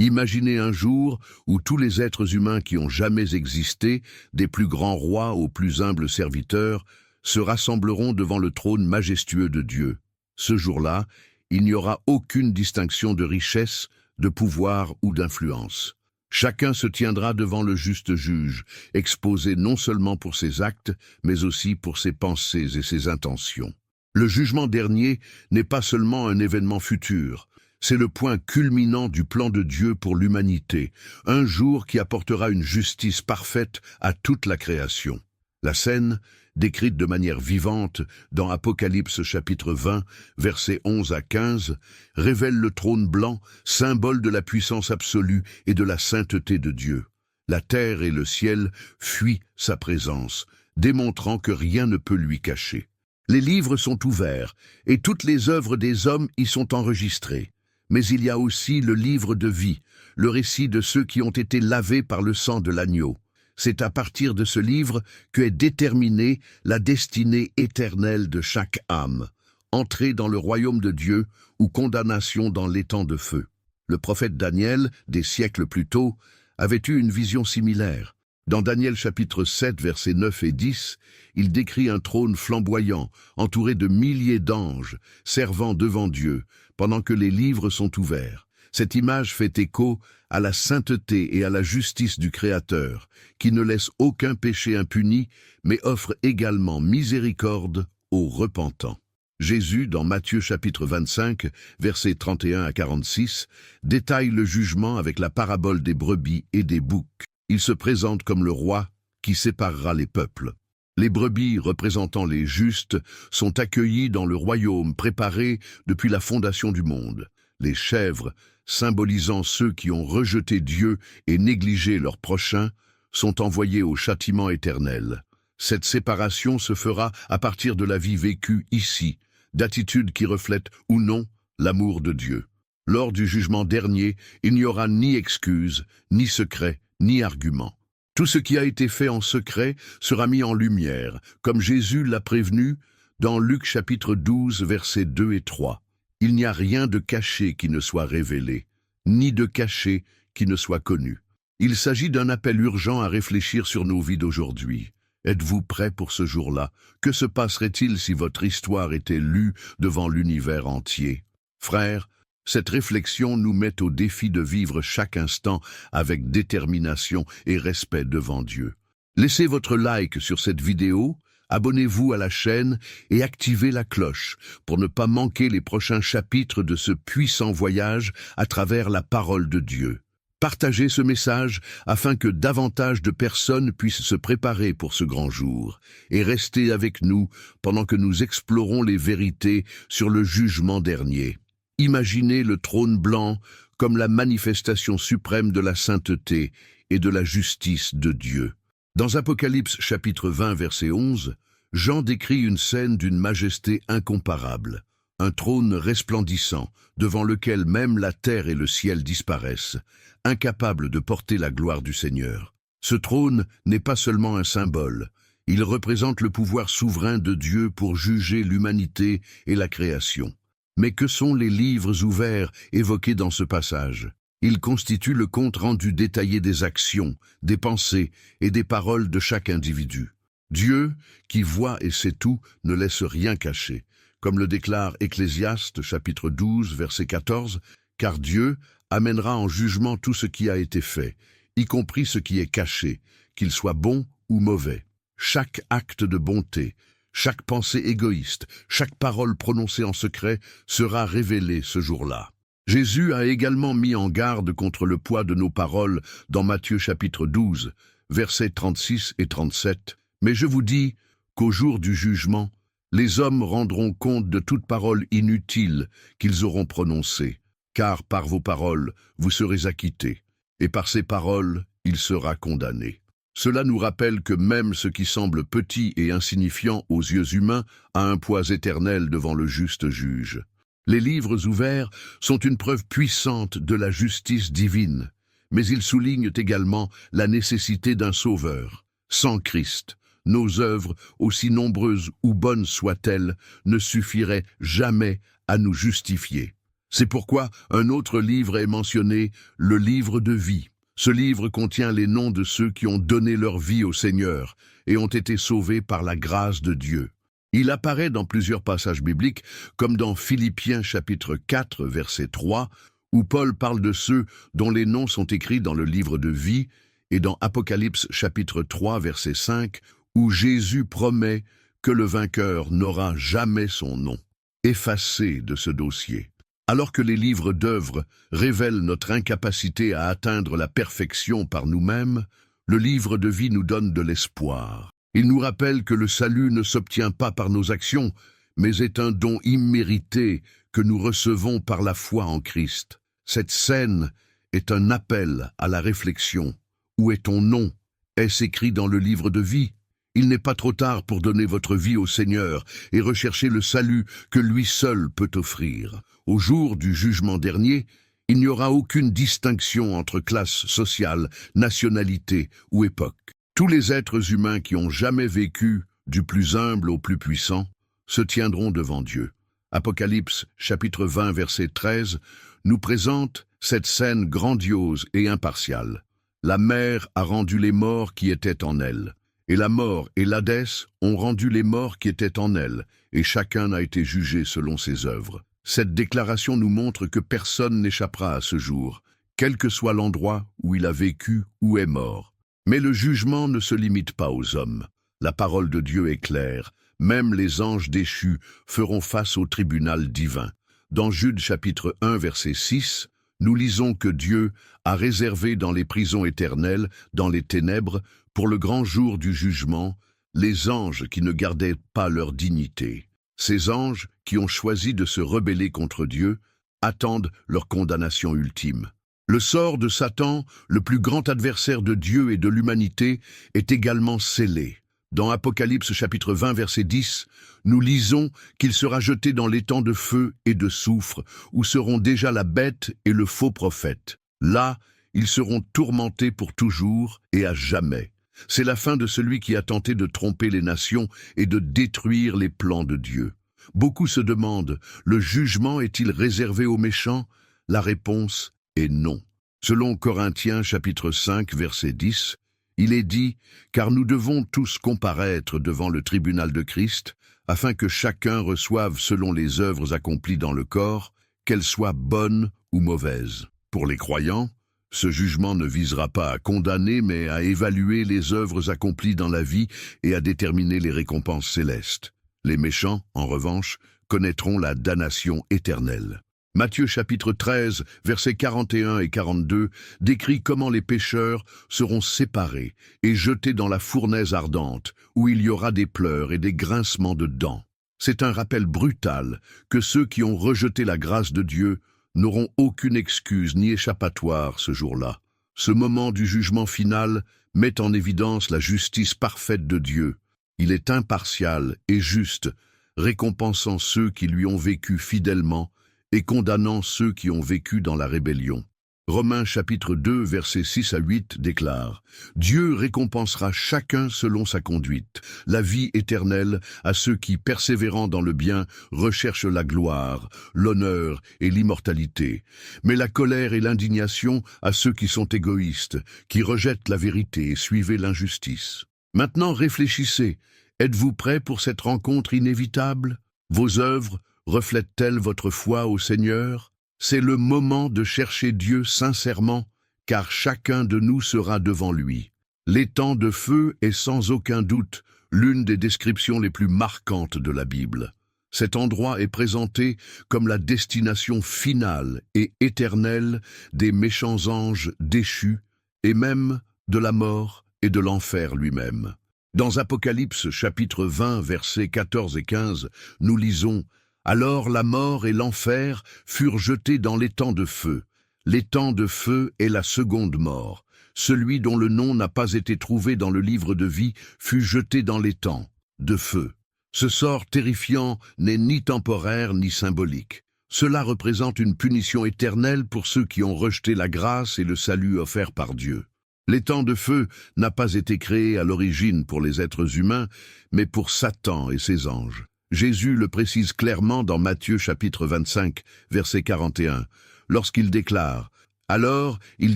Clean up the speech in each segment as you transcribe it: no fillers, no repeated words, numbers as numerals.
Imaginez un jour où tous les êtres humains qui ont jamais existé, des plus grands rois aux plus humbles serviteurs, se rassembleront devant le trône majestueux de Dieu. Ce jour-là, il n'y aura aucune distinction de richesse, de pouvoir ou d'influence. Chacun se tiendra devant le juste juge, exposé non seulement pour ses actes, mais aussi pour ses pensées et ses intentions. Le jugement dernier n'est pas seulement un événement futur, c'est le point culminant du plan de Dieu pour l'humanité, un jour qui apportera une justice parfaite à toute la création. La scène, décrite de manière vivante dans Apocalypse chapitre 20, versets 11 à 15, révèle le trône blanc, symbole de la puissance absolue et de la sainteté de Dieu. La terre et le ciel fuient sa présence, démontrant que rien ne peut lui cacher. Les livres sont ouverts, et toutes les œuvres des hommes y sont enregistrées. Mais il y a aussi le livre de vie, le récit de ceux qui ont été lavés par le sang de l'agneau. C'est à partir de ce livre qu'est déterminée la destinée éternelle de chaque âme, entrée dans le royaume de Dieu ou condamnation dans l'étang de feu. Le prophète Daniel, des siècles plus tôt, avait eu une vision similaire. Dans Daniel chapitre 7, versets 9 et 10, il décrit un trône flamboyant, entouré de milliers d'anges, servant devant Dieu, pendant que les livres sont ouverts. Cette image fait écho à la sainteté et à la justice du Créateur, qui ne laisse aucun péché impuni, mais offre également miséricorde aux repentants. Jésus, dans Matthieu chapitre 25, versets 31 à 46, détaille le jugement avec la parabole des brebis et des boucs. Il se présente comme le roi qui séparera les peuples. Les brebis, représentant les justes, sont accueillis dans le royaume préparé depuis la fondation du monde. Les chèvres, symbolisant ceux qui ont rejeté Dieu et négligé leur prochain, sont envoyés au châtiment éternel. Cette séparation se fera à partir de la vie vécue ici, d'attitudes qui reflètent ou non l'amour de Dieu. Lors du jugement dernier, il n'y aura ni excuse, ni secret, ni argument. Tout ce qui a été fait en secret sera mis en lumière, comme Jésus l'a prévenu dans Luc chapitre 12, versets 2 et 3. Il n'y a rien de caché qui ne soit révélé, ni de caché qui ne soit connu. Il s'agit d'un appel urgent à réfléchir sur nos vies d'aujourd'hui. Êtes-vous prêts pour ce jour-là? Que se passerait-il si votre histoire était lue devant l'univers entier? Frères, cette réflexion nous met au défi de vivre chaque instant avec détermination et respect devant Dieu. Laissez votre like sur cette vidéo, abonnez-vous à la chaîne et activez la cloche pour ne pas manquer les prochains chapitres de ce puissant voyage à travers la parole de Dieu. Partagez ce message afin que davantage de personnes puissent se préparer pour ce grand jour et restez avec nous pendant que nous explorons les vérités sur le jugement dernier. Imaginez le trône blanc comme la manifestation suprême de la sainteté et de la justice de Dieu. Dans Apocalypse chapitre 20, verset 11, Jean décrit une scène d'une majesté incomparable, un trône resplendissant, devant lequel même la terre et le ciel disparaissent, incapables de porter la gloire du Seigneur. Ce trône n'est pas seulement un symbole, il représente le pouvoir souverain de Dieu pour juger l'humanité et la création. Mais que sont les livres ouverts évoqués dans ce passage? Ils constituent le compte rendu détaillé des actions, des pensées et des paroles de chaque individu. Dieu, qui voit et sait tout, ne laisse rien cacher. Comme le déclare Ecclésiaste, chapitre 12, verset 14, « Car Dieu amènera en jugement tout ce qui a été fait, y compris ce qui est caché, qu'il soit bon ou mauvais. Chaque acte de bonté, chaque pensée égoïste, chaque parole prononcée en secret sera révélée ce jour-là. » Jésus a également mis en garde contre le poids de nos paroles dans Matthieu chapitre 12, versets 36 et 37. « Mais je vous dis qu'au jour du jugement, les hommes rendront compte de toute parole inutile qu'ils auront prononcée, car par vos paroles vous serez acquittés, et par ces paroles il sera condamné. » Cela nous rappelle que même ce qui semble petit et insignifiant aux yeux humains a un poids éternel devant le juste juge. Les livres ouverts sont une preuve puissante de la justice divine, mais ils soulignent également la nécessité d'un sauveur. Sans Christ, nos œuvres, aussi nombreuses ou bonnes soient-elles, ne suffiraient jamais à nous justifier. C'est pourquoi un autre livre est mentionné, le livre de vie. Ce livre contient les noms de ceux qui ont donné leur vie au Seigneur et ont été sauvés par la grâce de Dieu. Il apparaît dans plusieurs passages bibliques, comme dans Philippiens chapitre 4, verset 3, où Paul parle de ceux dont les noms sont écrits dans le livre de vie, et dans Apocalypse chapitre 3, verset 5, où Jésus promet que le vainqueur n'aura jamais son nom effacé de ce dossier. Alors que les livres d'œuvres révèlent notre incapacité à atteindre la perfection par nous-mêmes, le livre de vie nous donne de l'espoir. Il nous rappelle que le salut ne s'obtient pas par nos actions, mais est un don immérité que nous recevons par la foi en Christ. Cette scène est un appel à la réflexion. Où est ton nom? Est-ce écrit dans le livre de vie? Il n'est pas trop tard pour donner votre vie au Seigneur et rechercher le salut que lui seul peut offrir. Au jour du jugement dernier, il n'y aura aucune distinction entre classe sociale, nationalité ou époque. Tous les êtres humains qui ont jamais vécu, du plus humble au plus puissant, se tiendront devant Dieu. Apocalypse, chapitre 20, verset 13, nous présente cette scène grandiose et impartiale. La mer a rendu les morts qui étaient en elle, et la mort et l'Hadès ont rendu les morts qui étaient en elle, et chacun a été jugé selon ses œuvres. Cette déclaration nous montre que personne n'échappera à ce jour, quel que soit l'endroit où il a vécu ou est mort. Mais le jugement ne se limite pas aux hommes. La parole de Dieu est claire, même les anges déchus feront face au tribunal divin. Dans Jude chapitre 1 verset 6, nous lisons que Dieu a réservé dans les prisons éternelles, dans les ténèbres, pour le grand jour du jugement, les anges qui ne gardaient pas leur dignité. Ces anges, qui ont choisi de se rebeller contre Dieu, attendent leur condamnation ultime. Le sort de Satan, le plus grand adversaire de Dieu et de l'humanité, est également scellé. Dans Apocalypse chapitre 20 verset 10, nous lisons qu'il sera jeté dans l'étang de feu et de soufre, où seront déjà la bête et le faux prophète. Là, ils seront tourmentés pour toujours et à jamais. C'est la fin de celui qui a tenté de tromper les nations et de détruire les plans de Dieu. Beaucoup se demandent, le jugement est-il réservé aux méchants? La réponse est non. Selon Corinthiens chapitre 5 verset 10, il est dit « Car nous devons tous comparaître devant le tribunal de Christ, afin que chacun reçoive selon les œuvres accomplies dans le corps, qu'elles soient bonnes ou mauvaises. » Pour les croyants, ce jugement ne visera pas à condamner, mais à évaluer les œuvres accomplies dans la vie et à déterminer les récompenses célestes. Les méchants, en revanche, connaîtront la damnation éternelle. Matthieu chapitre 13, versets 41 et 42, décrit comment les pécheurs seront séparés et jetés dans la fournaise ardente, où il y aura des pleurs et des grincements de dents. C'est un rappel brutal que ceux qui ont rejeté la grâce de Dieu n'auront aucune excuse ni échappatoire ce jour-là. Ce moment du jugement final met en évidence la justice parfaite de Dieu. Il est impartial et juste, récompensant ceux qui lui ont vécu fidèlement et condamnant ceux qui ont vécu dans la rébellion. Romains chapitre 2, versets 6 à 8 déclare « Dieu récompensera chacun selon sa conduite, la vie éternelle à ceux qui, persévérant dans le bien, recherchent la gloire, l'honneur et l'immortalité, mais la colère et l'indignation à ceux qui sont égoïstes, qui rejettent la vérité et suivent l'injustice. » Maintenant réfléchissez, êtes-vous prêts pour cette rencontre inévitable? Vos œuvres reflètent-elles votre foi au Seigneur? C'est le moment de chercher Dieu sincèrement, car chacun de nous sera devant lui. L'étang de feu est sans aucun doute l'une des descriptions les plus marquantes de la Bible. Cet endroit est présenté comme la destination finale et éternelle des méchants anges déchus, et même de la mort et de l'enfer lui-même. Dans Apocalypse chapitre 20, versets 14 et 15, nous lisons « Alors la mort et l'enfer furent jetés dans l'étang de feu. L'étang de feu est la seconde mort. Celui dont le nom n'a pas été trouvé dans le livre de vie fut jeté dans l'étang de feu. » Ce sort terrifiant n'est ni temporaire ni symbolique. Cela représente une punition éternelle pour ceux qui ont rejeté la grâce et le salut offert par Dieu. L'étang de feu n'a pas été créé à l'origine pour les êtres humains, mais pour Satan et ses anges. Jésus le précise clairement dans Matthieu chapitre 25, verset 41, lorsqu'il déclare « Alors il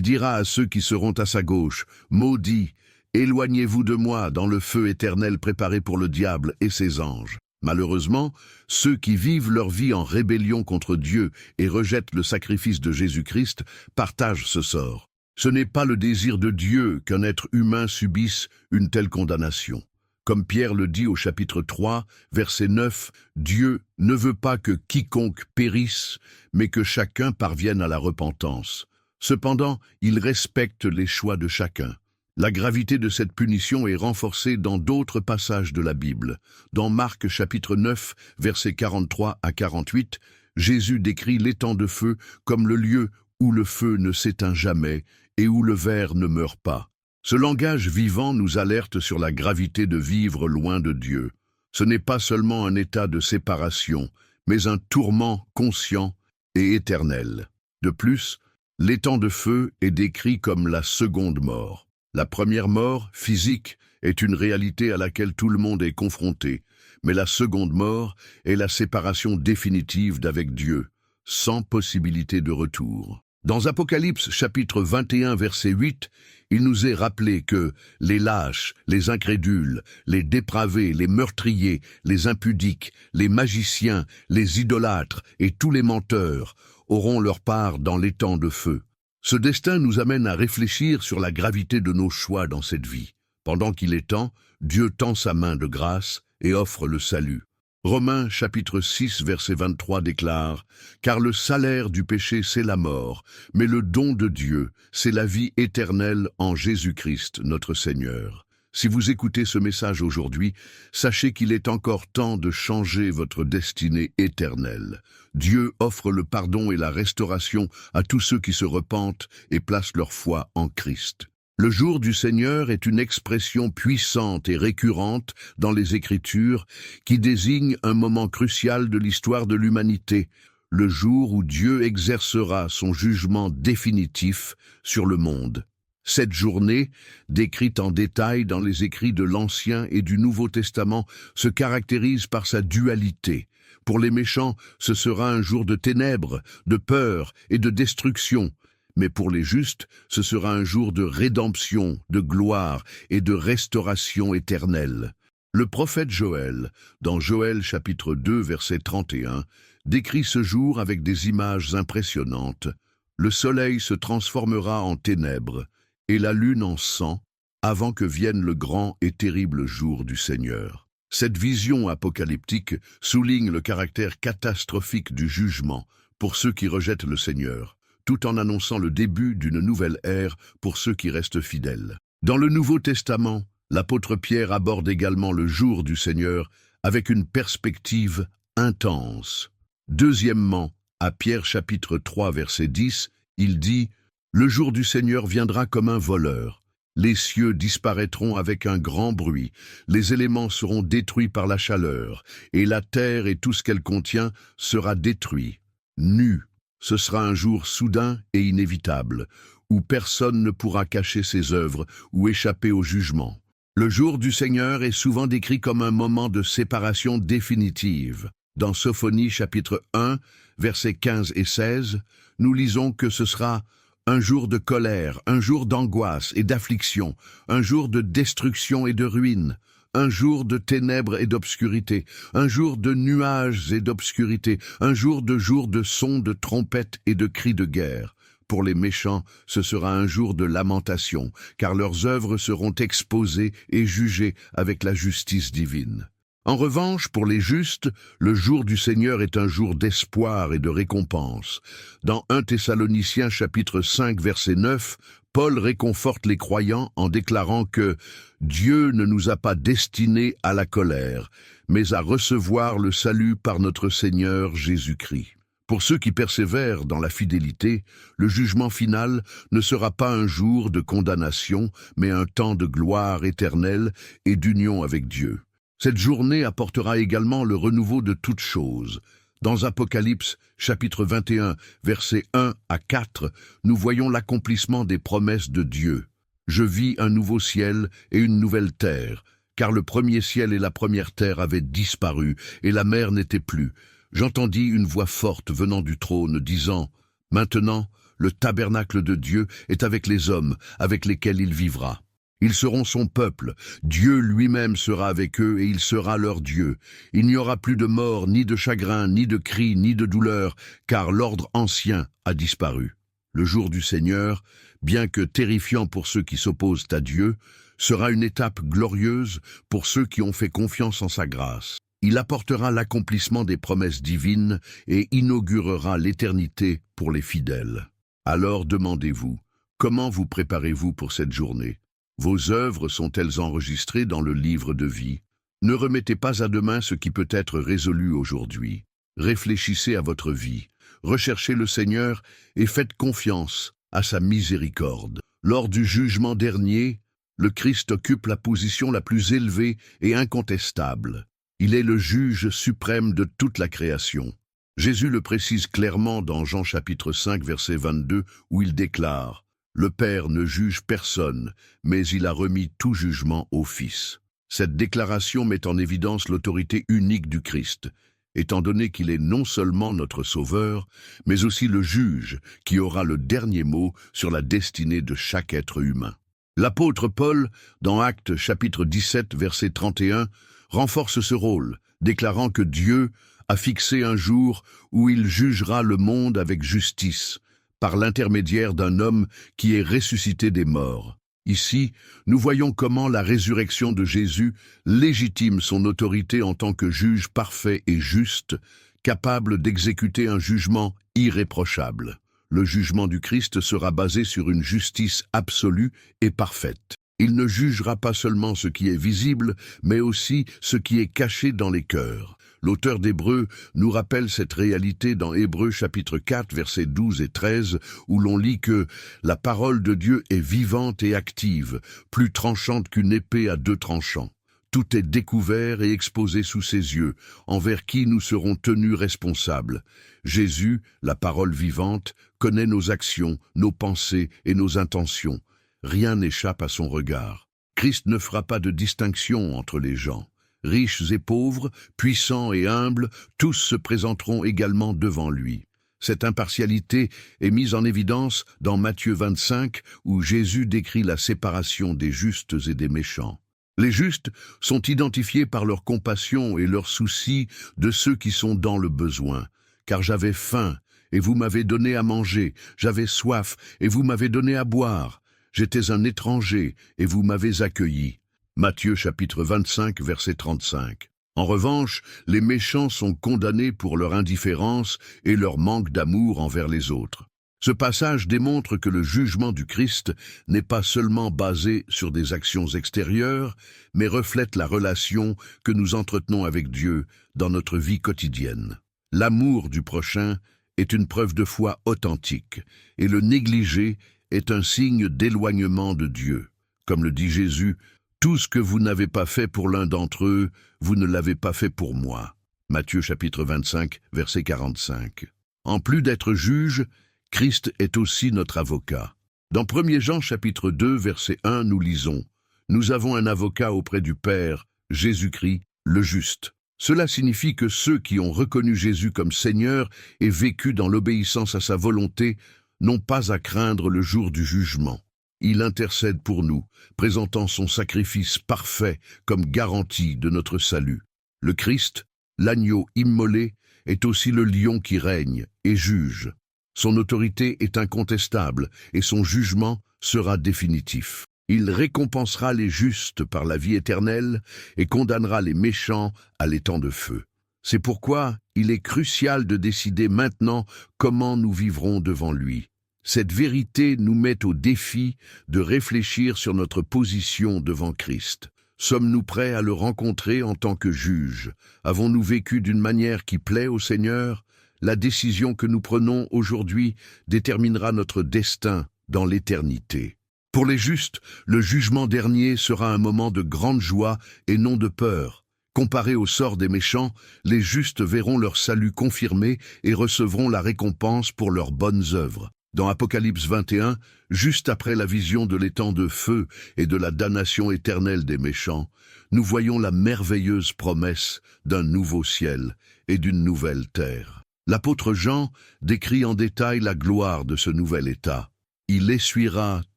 dira à ceux qui seront à sa gauche, « Maudits, éloignez-vous de moi dans le feu éternel préparé pour le diable et ses anges. » Malheureusement, ceux qui vivent leur vie en rébellion contre Dieu et rejettent le sacrifice de Jésus-Christ partagent ce sort. Ce n'est pas le désir de Dieu qu'un être humain subisse une telle condamnation. Comme Pierre le dit au chapitre 3, verset 9, « Dieu ne veut pas que quiconque périsse, mais que chacun parvienne à la repentance. Cependant, il respecte les choix de chacun. » La gravité de cette punition est renforcée dans d'autres passages de la Bible. Dans Marc chapitre 9, versets 43 à 48, Jésus décrit l'étang de feu comme le lieu où le feu ne s'éteint jamais et où le ver ne meurt pas. Ce langage vivant nous alerte sur la gravité de vivre loin de Dieu. Ce n'est pas seulement un état de séparation, mais un tourment conscient et éternel. De plus, l'étang de feu est décrit comme la seconde mort. La première mort, physique, est une réalité à laquelle tout le monde est confronté, mais la seconde mort est la séparation définitive d'avec Dieu, sans possibilité de retour. Dans Apocalypse chapitre 21 verset 8, il nous est rappelé que les lâches, les incrédules, les dépravés, les meurtriers, les impudiques, les magiciens, les idolâtres et tous les menteurs auront leur part dans l'étang de feu. Ce destin nous amène à réfléchir sur la gravité de nos choix dans cette vie. Pendant qu'il est temps, Dieu tend sa main de grâce et offre le salut. Romains chapitre 6 verset 23 déclare « Car le salaire du péché c'est la mort, mais le don de Dieu c'est la vie éternelle en Jésus-Christ notre Seigneur. » Si vous écoutez ce message aujourd'hui, sachez qu'il est encore temps de changer votre destinée éternelle. Dieu offre le pardon et la restauration à tous ceux qui se repentent et placent leur foi en Christ. Le jour du Seigneur est une expression puissante et récurrente dans les Écritures qui désigne un moment crucial de l'histoire de l'humanité, le jour où Dieu exercera son jugement définitif sur le monde. Cette journée, décrite en détail dans les écrits de l'Ancien et du Nouveau Testament, se caractérise par sa dualité. Pour les méchants, ce sera un jour de ténèbres, de peur et de destruction. Mais pour les justes, ce sera un jour de rédemption, de gloire et de restauration éternelle. Le prophète Joël, dans Joël chapitre 2 verset 31, décrit ce jour avec des images impressionnantes. Le soleil se transformera en ténèbres et la lune en sang avant que vienne le grand et terrible jour du Seigneur. Cette vision apocalyptique souligne le caractère catastrophique du jugement pour ceux qui rejettent le Seigneur, tout en annonçant le début d'une nouvelle ère pour ceux qui restent fidèles. Dans le Nouveau Testament, l'apôtre Pierre aborde également le jour du Seigneur avec une perspective intense. Deuxièmement, à Pierre chapitre 3 verset 10, il dit « Le jour du Seigneur viendra comme un voleur. Les cieux disparaîtront avec un grand bruit, les éléments seront détruits par la chaleur, et la terre et tout ce qu'elle contient sera détruit. Nu, ce sera un jour soudain et inévitable, où personne ne pourra cacher ses œuvres ou échapper au jugement. » Le jour du Seigneur est souvent décrit comme un moment de séparation définitive. Dans Sophonie chapitre 1, versets 15 et 16, nous lisons que ce sera un jour de colère, un jour d'angoisse et d'affliction, un jour de destruction et de ruine, un jour de ténèbres et d'obscurité, un jour de nuages et d'obscurité, un jour de sons de trompettes et de cris de guerre. Pour les méchants, ce sera un jour de lamentation, car leurs œuvres seront exposées et jugées avec la justice divine. En revanche, pour les justes, le jour du Seigneur est un jour d'espoir et de récompense. Dans 1 Thessaloniciens chapitre 5 verset 9, Paul réconforte les croyants en déclarant que Dieu ne nous a pas destinés à la colère, mais à recevoir le salut par notre Seigneur Jésus-Christ. Pour ceux qui persévèrent dans la fidélité, le jugement final ne sera pas un jour de condamnation, mais un temps de gloire éternelle et d'union avec Dieu. Cette journée apportera également le renouveau de toutes choses. Dans Apocalypse, chapitre 21, versets 1 à 4, nous voyons l'accomplissement des promesses de Dieu. « Je vis un nouveau ciel et une nouvelle terre, car le premier ciel et la première terre avaient disparu, et la mer n'était plus. J'entendis une voix forte venant du trône, disant, « Maintenant, le tabernacle de Dieu est avec les hommes, avec lesquels il vivra. Ils seront son peuple, Dieu lui-même sera avec eux et il sera leur Dieu. Il n'y aura plus de mort, ni de chagrin, ni de cris, ni de douleur, car l'ordre ancien a disparu. Le jour du Seigneur, bien que terrifiant pour ceux qui s'opposent à Dieu, sera une étape glorieuse pour ceux qui ont fait confiance en sa grâce. Il apportera l'accomplissement des promesses divines et inaugurera l'éternité pour les fidèles. Alors demandez-vous, comment vous préparez-vous pour cette journée ? Vos œuvres sont-elles enregistrées dans le livre de vie? Ne remettez pas à demain ce qui peut être résolu aujourd'hui. Réfléchissez à votre vie, recherchez le Seigneur et faites confiance à sa miséricorde. Lors du jugement dernier, le Christ occupe la position la plus élevée et incontestable. Il est le juge suprême de toute la création. Jésus le précise clairement dans Jean chapitre 5, verset 22, où il déclare « Le Père ne juge personne, mais il a remis tout jugement au Fils ». Cette déclaration met en évidence l'autorité unique du Christ, étant donné qu'il est non seulement notre Sauveur, mais aussi le juge qui aura le dernier mot sur la destinée de chaque être humain. L'apôtre Paul, dans Actes chapitre 17, verset 31, renforce ce rôle, déclarant que Dieu a fixé un jour où il jugera le monde avec justice, par l'intermédiaire d'un homme qui est ressuscité des morts. Ici, nous voyons comment la résurrection de Jésus légitime son autorité en tant que juge parfait et juste, capable d'exécuter un jugement irréprochable. Le jugement du Christ sera basé sur une justice absolue et parfaite. Il ne jugera pas seulement ce qui est visible, mais aussi ce qui est caché dans les cœurs. L'auteur d'Hébreux nous rappelle cette réalité dans Hébreux chapitre 4, versets 12 et 13, où l'on lit que « La parole de Dieu est vivante et active, plus tranchante qu'une épée à deux tranchants. Tout est découvert et exposé sous ses yeux, envers qui nous serons tenus responsables. Jésus, la parole vivante, connaît nos actions, nos pensées et nos intentions. Rien n'échappe à son regard. Christ ne fera pas de distinction entre les gens. Riches et pauvres, puissants et humbles, tous se présenteront également devant lui. Cette impartialité est mise en évidence dans Matthieu 25, où Jésus décrit la séparation des justes et des méchants. Les justes sont identifiés par leur compassion et leur souci de ceux qui sont dans le besoin. Car j'avais faim, et vous m'avez donné à manger, j'avais soif, et vous m'avez donné à boire. J'étais un étranger, et vous m'avez accueilli. Matthieu chapitre 25, verset 35. En revanche, les méchants sont condamnés pour leur indifférence et leur manque d'amour envers les autres. Ce passage démontre que le jugement du Christ n'est pas seulement basé sur des actions extérieures, mais reflète la relation que nous entretenons avec Dieu dans notre vie quotidienne. L'amour du prochain est une preuve de foi authentique, et le négliger est un signe d'éloignement de Dieu. Comme le dit Jésus, « Tout ce que vous n'avez pas fait pour l'un d'entre eux, vous ne l'avez pas fait pour moi. » Matthieu chapitre 25, verset 45. En plus d'être juge, Christ est aussi notre avocat. Dans 1 Jean chapitre 2, verset 1, nous lisons « Nous avons un avocat auprès du Père, Jésus-Christ, le juste. » Cela signifie que ceux qui ont reconnu Jésus comme Seigneur et vécu dans l'obéissance à sa volonté n'ont pas à craindre le jour du jugement. Il intercède pour nous, présentant son sacrifice parfait comme garantie de notre salut. Le Christ, l'agneau immolé, est aussi le lion qui règne et juge. Son autorité est incontestable et son jugement sera définitif. Il récompensera les justes par la vie éternelle et condamnera les méchants à l'étang de feu. C'est pourquoi il est crucial de décider maintenant comment nous vivrons devant lui. Cette vérité nous met au défi de réfléchir sur notre position devant Christ. Sommes-nous prêts à le rencontrer en tant que juge? Avons-nous vécu d'une manière qui plaît au Seigneur? La décision que nous prenons aujourd'hui déterminera notre destin dans l'éternité. Pour les justes, le jugement dernier sera un moment de grande joie et non de peur. Comparé au sort des méchants, les justes verront leur salut confirmé et recevront la récompense pour leurs bonnes œuvres. Dans Apocalypse 21, juste après la vision de l'étang de feu et de la damnation éternelle des méchants, nous voyons la merveilleuse promesse d'un nouveau ciel et d'une nouvelle terre. L'apôtre Jean décrit en détail la gloire de ce nouvel état. Il essuiera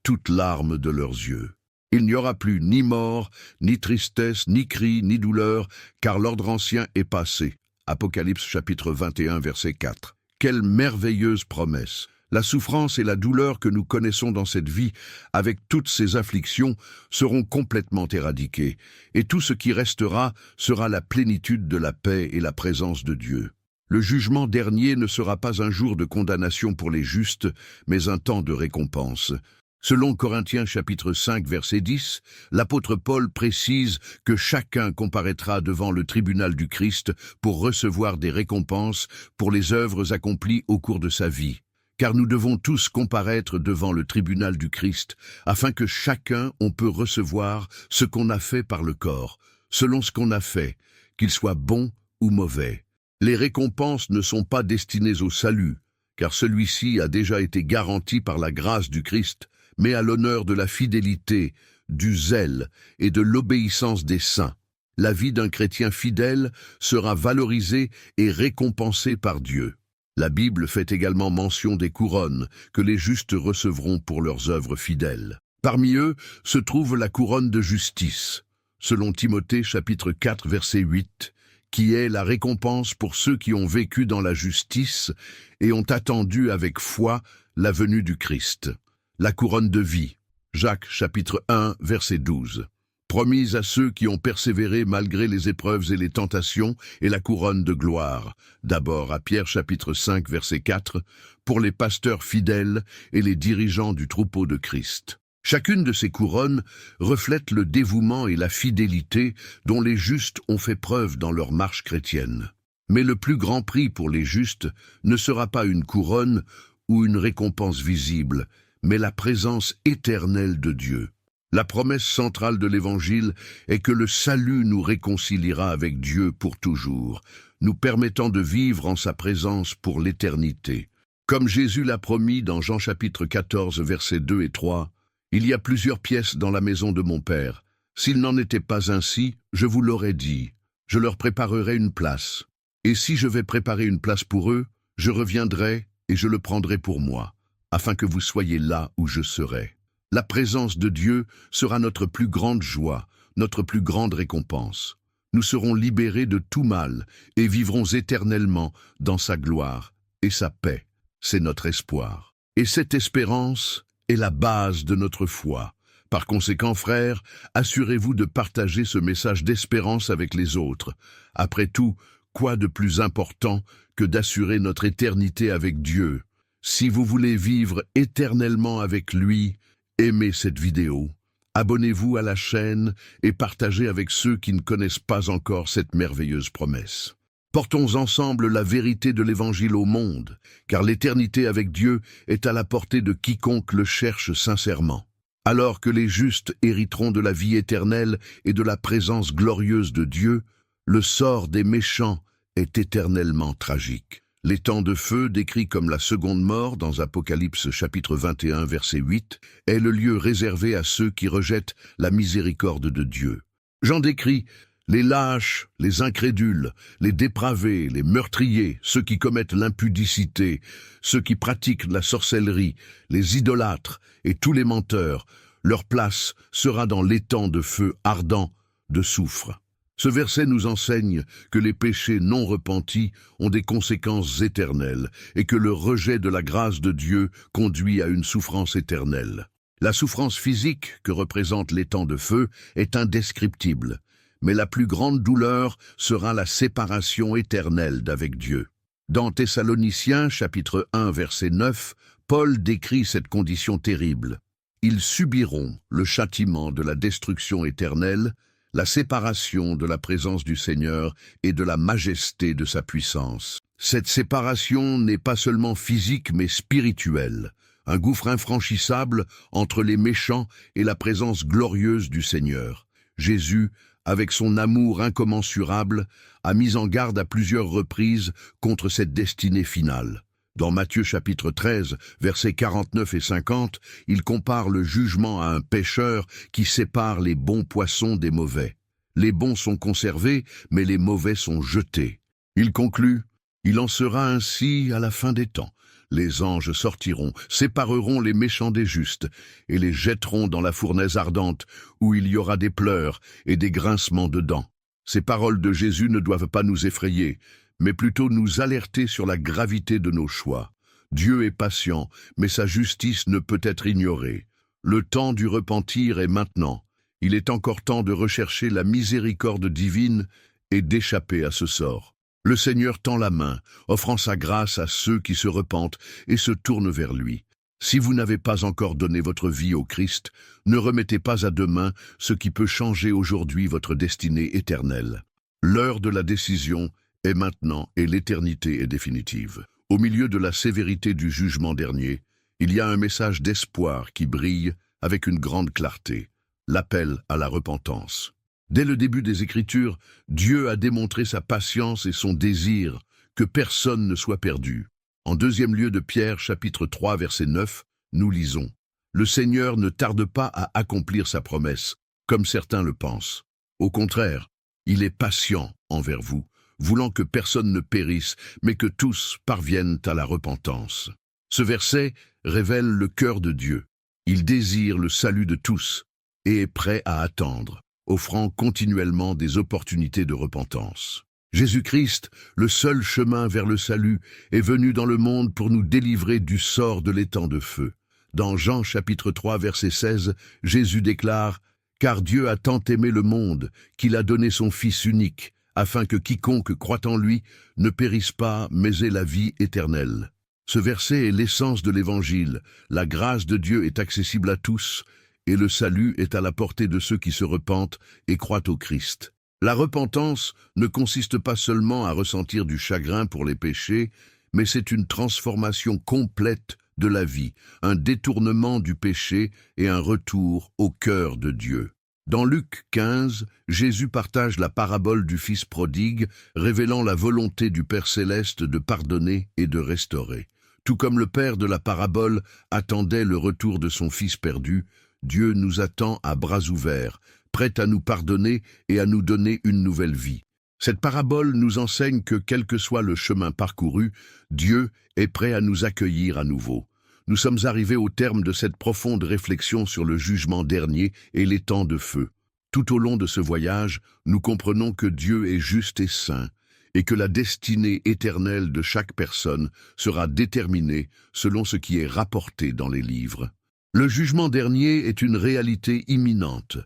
toute larme de leurs yeux. Il n'y aura plus ni mort, ni tristesse, ni cri, ni douleur, car l'ordre ancien est passé. Apocalypse chapitre 21, verset 4. Quelle merveilleuse promesse! La souffrance et la douleur que nous connaissons dans cette vie, avec toutes ces afflictions, seront complètement éradiquées, et tout ce qui restera sera la plénitude de la paix et la présence de Dieu. Le jugement dernier ne sera pas un jour de condamnation pour les justes, mais un temps de récompense. Selon Corinthiens chapitre 5 verset 10, l'apôtre Paul précise que chacun comparaîtra devant le tribunal du Christ pour recevoir des récompenses pour les œuvres accomplies au cours de sa vie. Car nous devons tous comparaître devant le tribunal du Christ, afin que chacun on peut recevoir ce qu'on a fait par le corps, selon ce qu'on a fait, qu'il soit bon ou mauvais. Les récompenses ne sont pas destinées au salut, car celui-ci a déjà été garanti par la grâce du Christ, mais à l'honneur de la fidélité, du zèle et de l'obéissance des saints. La vie d'un chrétien fidèle sera valorisée et récompensée par Dieu. La Bible fait également mention des couronnes que les justes recevront pour leurs œuvres fidèles. Parmi eux se trouve la couronne de justice, selon Timothée chapitre 4 verset 8, qui est la récompense pour ceux qui ont vécu dans la justice et ont attendu avec foi la venue du Christ. La couronne de vie, Jacques chapitre 1 verset 12. Promise à ceux qui ont persévéré malgré les épreuves et les tentations, et la couronne de gloire. D'abord à Pierre chapitre 5 verset 4, pour les pasteurs fidèles et les dirigeants du troupeau de Christ. Chacune de ces couronnes reflète le dévouement et la fidélité dont les justes ont fait preuve dans leur marche chrétienne. Mais le plus grand prix pour les justes ne sera pas une couronne ou une récompense visible, mais la présence éternelle de Dieu. La promesse centrale de l'Évangile est que le salut nous réconciliera avec Dieu pour toujours, nous permettant de vivre en sa présence pour l'éternité. Comme Jésus l'a promis dans Jean chapitre 14, versets 2 et 3, « Il y a plusieurs pièces dans la maison de mon Père. S'il n'en était pas ainsi, je vous l'aurais dit. Je leur préparerai une place. Et si je vais préparer une place pour eux, je reviendrai et je le prendrai pour moi, afin que vous soyez là où je serai. » La présence de Dieu sera notre plus grande joie, notre plus grande récompense. Nous serons libérés de tout mal et vivrons éternellement dans sa gloire et sa paix. C'est notre espoir. Et cette espérance est la base de notre foi. Par conséquent, frères, assurez-vous de partager ce message d'espérance avec les autres. Après tout, quoi de plus important que d'assurer notre éternité avec Dieu? Si vous voulez vivre éternellement avec lui, aimez cette vidéo, abonnez-vous à la chaîne et partagez avec ceux qui ne connaissent pas encore cette merveilleuse promesse. Portons ensemble la vérité de l'Évangile au monde, car l'éternité avec Dieu est à la portée de quiconque le cherche sincèrement. Alors que les justes hériteront de la vie éternelle et de la présence glorieuse de Dieu, le sort des méchants est éternellement tragique. L'étang de feu, décrit comme la seconde mort dans Apocalypse chapitre 21 verset 8, est le lieu réservé à ceux qui rejettent la miséricorde de Dieu. Jean décrit les lâches, les incrédules, les dépravés, les meurtriers, ceux qui commettent l'impudicité, ceux qui pratiquent la sorcellerie, les idolâtres et tous les menteurs. Leur place sera dans l'étang de feu ardent de soufre. Ce verset nous enseigne que les péchés non repentis ont des conséquences éternelles et que le rejet de la grâce de Dieu conduit à une souffrance éternelle. La souffrance physique que représente l'étang de feu est indescriptible, mais la plus grande douleur sera la séparation éternelle d'avec Dieu. Dans Thessaloniciens chapitre 1 verset 9, Paul décrit cette condition terrible. Ils subiront le châtiment de la destruction éternelle, la séparation de la présence du Seigneur et de la majesté de sa puissance. Cette séparation n'est pas seulement physique mais spirituelle, un gouffre infranchissable entre les méchants et la présence glorieuse du Seigneur. Jésus, avec son amour incommensurable, a mis en garde à plusieurs reprises contre cette destinée finale. Dans Matthieu chapitre 13, versets 49 et 50, il compare le jugement à un pêcheur qui sépare les bons poissons des mauvais. Les bons sont conservés, mais les mauvais sont jetés. Il conclut, « Il en sera ainsi à la fin des temps. Les anges sortiront, sépareront les méchants des justes, et les jetteront dans la fournaise ardente, où il y aura des pleurs et des grincements de dents. » Ces paroles de Jésus ne doivent pas nous effrayer, mais plutôt nous alerter sur la gravité de nos choix. Dieu est patient, mais sa justice ne peut être ignorée. Le temps du repentir est maintenant. Il est encore temps de rechercher la miséricorde divine et d'échapper à ce sort. Le Seigneur tend la main, offrant sa grâce à ceux qui se repentent et se tournent vers lui. Si vous n'avez pas encore donné votre vie au Christ, ne remettez pas à demain ce qui peut changer aujourd'hui votre destinée éternelle. L'heure de la décision est maintenant et l'éternité est définitive. Au milieu de la sévérité du jugement dernier, il y a un message d'espoir qui brille avec une grande clarté, l'appel à la repentance. Dès le début des Écritures, Dieu a démontré sa patience et son désir que personne ne soit perdu. En deuxième lieu de Pierre, chapitre 3, verset 9, nous lisons « Le Seigneur ne tarde pas à accomplir sa promesse, comme certains le pensent. Au contraire, il est patient envers vous, voulant que personne ne périsse, mais que tous parviennent à la repentance. » Ce verset révèle le cœur de Dieu. Il désire le salut de tous et est prêt à attendre, offrant continuellement des opportunités de repentance. Jésus-Christ, le seul chemin vers le salut, est venu dans le monde pour nous délivrer du sort de l'étang de feu. Dans Jean chapitre 3, verset 16, Jésus déclare « Car Dieu a tant aimé le monde qu'il a donné son Fils unique, afin que quiconque croit en lui ne périsse pas, mais ait la vie éternelle. » Ce verset est l'essence de l'Évangile. La grâce de Dieu est accessible à tous, et le salut est à la portée de ceux qui se repentent et croient au Christ. La repentance ne consiste pas seulement à ressentir du chagrin pour les péchés, mais c'est une transformation complète de la vie, un détournement du péché et un retour au cœur de Dieu. Dans Luc 15, Jésus partage la parabole du Fils prodigue, révélant la volonté du Père céleste de pardonner et de restaurer. Tout comme le Père de la parabole attendait le retour de son Fils perdu, Dieu nous attend à bras ouverts, prêt à nous pardonner et à nous donner une nouvelle vie. Cette parabole nous enseigne que, quel que soit le chemin parcouru, Dieu est prêt à nous accueillir à nouveau. Nous sommes arrivés au terme de cette profonde réflexion sur le jugement dernier et les temps de feu. Tout au long de ce voyage, nous comprenons que Dieu est juste et saint, et que la destinée éternelle de chaque personne sera déterminée selon ce qui est rapporté dans les livres. Le jugement dernier est une réalité imminente,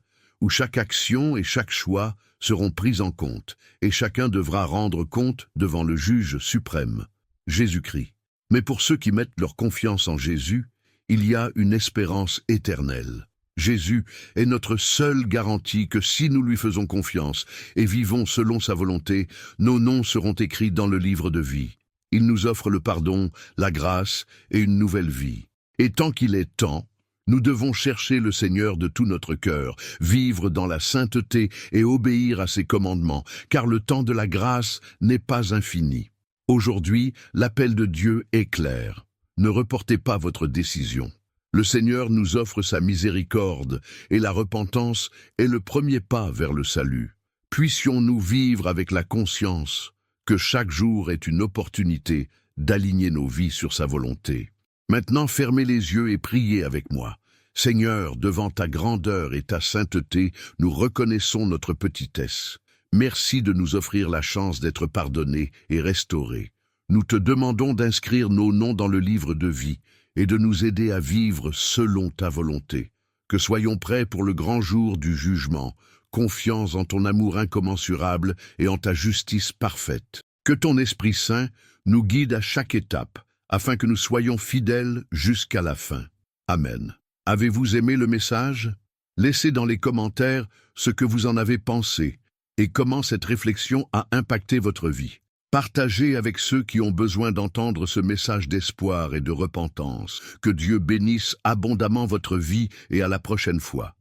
où chaque action et chaque choix seront pris en compte, et chacun devra rendre compte devant le juge suprême, Jésus-Christ. Mais pour ceux qui mettent leur confiance en Jésus, il y a une espérance éternelle. Jésus est notre seule garantie que si nous lui faisons confiance et vivons selon sa volonté, nos noms seront écrits dans le livre de vie. Il nous offre le pardon, la grâce et une nouvelle vie. Et tant qu'il est temps, nous devons chercher le Seigneur de tout notre cœur, vivre dans la sainteté et obéir à ses commandements, car le temps de la grâce n'est pas infini. Aujourd'hui, l'appel de Dieu est clair. Ne reportez pas votre décision. Le Seigneur nous offre sa miséricorde et la repentance est le premier pas vers le salut. Puissions-nous vivre avec la conscience que chaque jour est une opportunité d'aligner nos vies sur sa volonté. Maintenant, fermez les yeux et priez avec moi. Seigneur, devant ta grandeur et ta sainteté, nous reconnaissons notre petitesse. Merci de nous offrir la chance d'être pardonnés et restaurés. Nous te demandons d'inscrire nos noms dans le livre de vie et de nous aider à vivre selon ta volonté. Que soyons prêts pour le grand jour du jugement, confiants en ton amour incommensurable et en ta justice parfaite. Que ton Esprit Saint nous guide à chaque étape, afin que nous soyons fidèles jusqu'à la fin. Amen. Avez-vous aimé le message? Laissez dans les commentaires ce que vous en avez pensé et comment cette réflexion a impacté votre vie. Partagez avec ceux qui ont besoin d'entendre ce message d'espoir et de repentance. Que Dieu bénisse abondamment votre vie et à la prochaine fois.